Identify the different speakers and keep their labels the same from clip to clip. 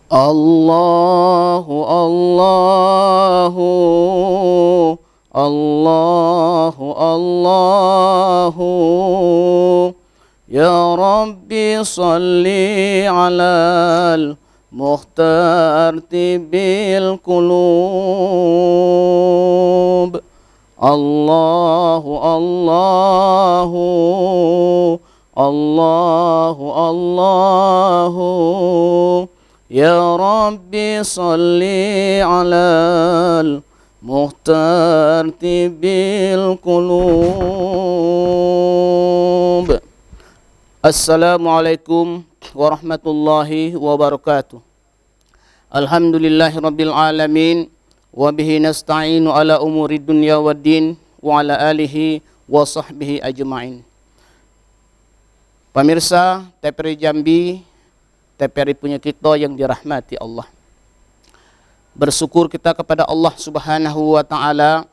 Speaker 1: Allahu Allahu Allahu Allahu Ya Rabbi salli alal mukhtar tibil qulub Allahu Allahu Allahu Allahu Ya Rabbi salli alal mukhtar tibil qulub. Assalamualaikum warahmatullahi wabarakatuh. Alhamdulillahi rabbil alamin wa bihi nasta'inu ala umuri dunya waddin wa ala alihi wa sahbihi ajma'in. Pemirsa TPRI Jambi, TPRI punya kita yang dirahmati Allah. Bersyukur kita kepada Allah Subhanahu wa taala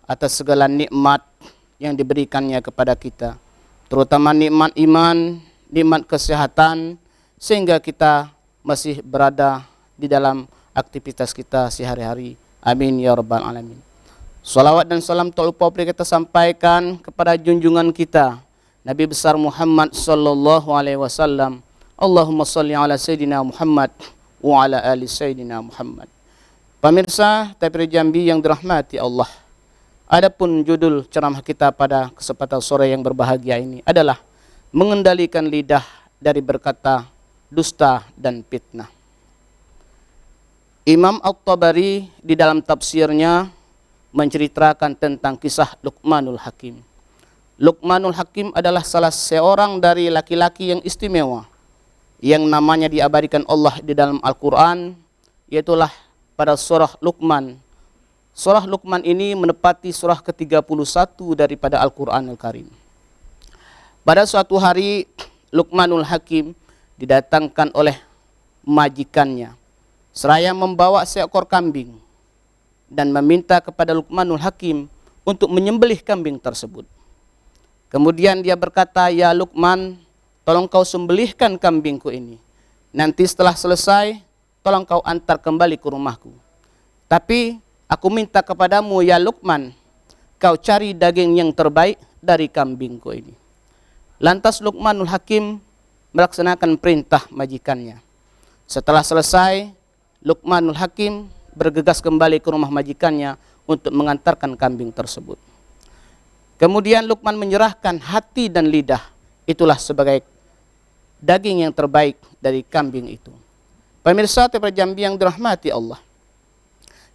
Speaker 1: atas segala nikmat yang diberikannya kepada kita, terutama nikmat iman, nikmat kesehatan, sehingga kita masih berada di dalam aktivitas kita sehari-hari. Amin ya rabbal alamin. Salawat dan salam tak lupa kita sampaikan kepada junjungan kita Nabi besar Muhammad sallallahu alaihi wasallam. Allahumma salli ala Sayyidina Muhammad wa ala ali Sayyidina Muhammad. Pemirsa TPRI Jambi yang dirahmati Allah, adapun judul ceramah kita pada kesempatan sore yang berbahagia ini adalah mengendalikan lidah dari berkata dusta dan fitnah. Imam At-Tabari di dalam tafsirnya menceritakan tentang kisah Luqmanul Hakim. Luqmanul Hakim adalah salah seorang dari laki-laki yang istimewa yang namanya diabadikan Allah di dalam Al-Quran, yaitulah pada surah Luqman. Surah Luqman ini menepati surah ke-31 daripada Al-Quranul Karim. Pada suatu hari Luqmanul Hakim didatangkan oleh majikannya seraya membawa seekor kambing dan meminta kepada Luqmanul Hakim untuk menyembelih kambing tersebut. Kemudian dia berkata, "Ya Luqman, tolong kau sembelihkan kambingku ini. Nanti setelah selesai, tolong kau antar kembali ke rumahku. Tapi aku minta kepadamu ya Luqman, kau cari daging yang terbaik dari kambingku ini." Lantas Luqmanul Hakim melaksanakan perintah majikannya. Setelah selesai, Luqmanul Hakim bergegas kembali ke rumah majikannya untuk mengantarkan kambing tersebut. Kemudian Luqman menyerahkan hati dan lidah, itulah sebagai daging yang terbaik dari kambing itu. Pemirsa TPRI Jambi yang dirahmati Allah.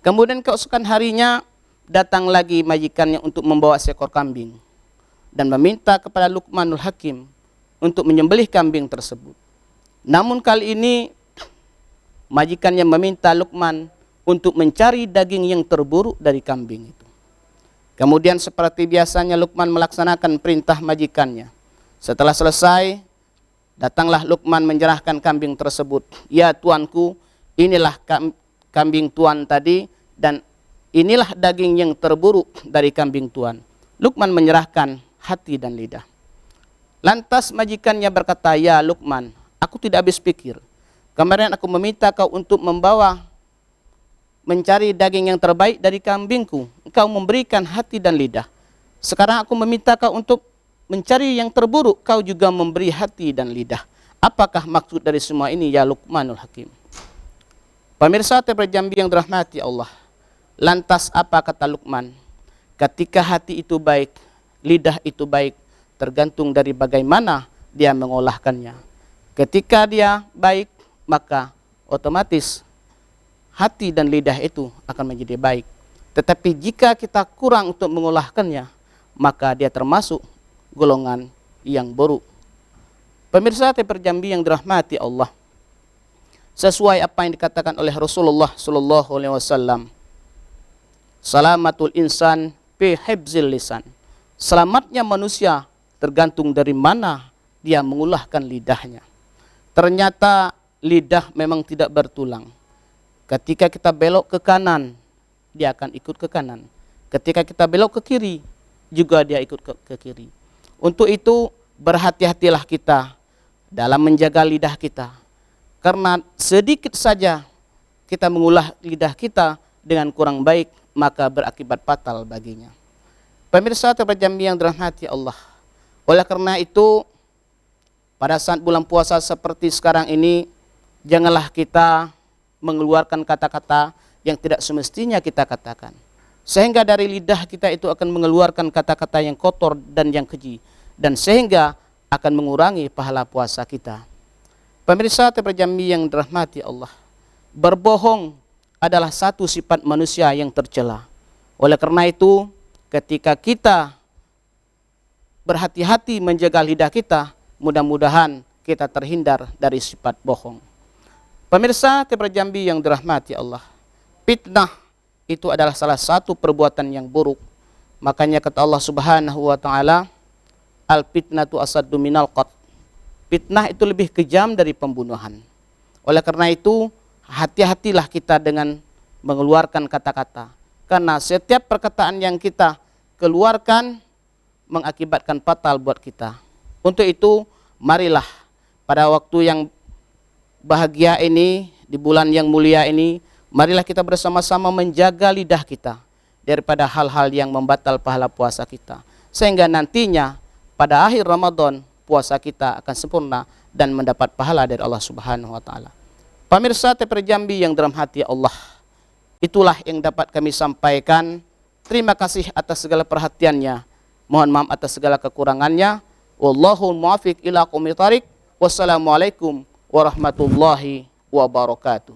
Speaker 1: Kemudian keesokan harinya datang lagi majikannya untuk membawa seekor kambing dan meminta kepada Luqmanul Hakim untuk menyembelih kambing tersebut. Namun kali ini majikannya meminta Luqman untuk mencari daging yang terburuk dari kambing itu. Kemudian seperti biasanya Luqman melaksanakan perintah majikannya. Setelah selesai, datanglah Luqman menyerahkan kambing tersebut. "Ya tuanku, inilah kambing tuan tadi dan inilah daging yang terburuk dari kambing tuan." Luqman menyerahkan hati dan lidah. Lantas majikannya berkata, "Ya Luqman, aku tidak habis pikir. Kemarin aku meminta kau untuk mencari daging yang terbaik dari kambingku. Engkau memberikan hati dan lidah. Sekarang aku meminta kau untuk mencari yang terburuk, kau juga memberi hati dan lidah. Apakah maksud dari semua ini ya Luqmanul Hakim?" Pemirsa TPRI Jambi yang dirahmati Allah. Lantas apa kata Luqman? Ketika hati itu baik, lidah itu baik, tergantung dari bagaimana dia mengolahkannya. Ketika dia baik, maka otomatis hati dan lidah itu akan menjadi baik. Tetapi jika kita kurang untuk mengolahkannya, maka dia termasuk golongan yang buruk. Pemirsa TPRI Jambi yang dirahmati Allah, sesuai apa yang dikatakan oleh Rasulullah sallallahu alaihi wasallam, salamatul insan fi hifzil lisan. Selamatnya manusia tergantung dari mana dia mengolahkan lidahnya. Ternyata lidah memang tidak bertulang. Ketika kita belok ke kanan, dia akan ikut ke kanan. Ketika kita belok ke kiri, juga dia ikut ke kiri. Untuk itu berhati-hatilah kita dalam menjaga lidah kita. Karena sedikit saja kita mengolah lidah kita dengan kurang baik, maka berakibat fatal baginya. Pemirsa terjambi yang dirahmati Allah. Oleh karena itu, pada saat bulan puasa seperti sekarang ini, janganlah kita mengeluarkan kata-kata yang tidak semestinya kita katakan. Sehingga dari lidah kita itu akan mengeluarkan kata-kata yang kotor dan yang keji. Dan sehingga akan mengurangi pahala puasa kita. Pemirsa terjambi yang dirahmati Allah. Berbohong adalah satu sifat manusia yang tercela. Oleh karena itu, ketika kita berhati-hati menjaga lidah kita, mudah-mudahan kita terhindar dari sifat bohong. Pemirsa terjambi yang dirahmati Allah. Fitnah itu adalah salah satu perbuatan yang buruk. Makanya kata Allah Subhanahu wa taala, al-fitnatu asaddu minal qatl. Fitnah itu lebih kejam dari pembunuhan. Oleh karena itu, hati-hatilah kita dengan mengeluarkan kata-kata. Karena setiap perkataan yang kita keluarkan mengakibatkan fatal buat kita. Untuk itu, marilah pada waktu yang bahagia ini, di bulan yang mulia ini, marilah kita bersama-sama menjaga lidah kita daripada hal-hal yang membatal pahala puasa kita. Sehingga nantinya pada akhir Ramadan, puasa kita akan sempurna dan mendapat pahala dari Allah Subhanahu wa taala. Pemirsa terjambi yang dirahmati Allah, itulah yang dapat kami sampaikan. Terima kasih atas segala perhatiannya. Mohon maaf atas segala kekurangannya. Wallahu muwaffiq ila aqwamit thoriq. Wassalamualaikum warahmatullahi wabarakatuh.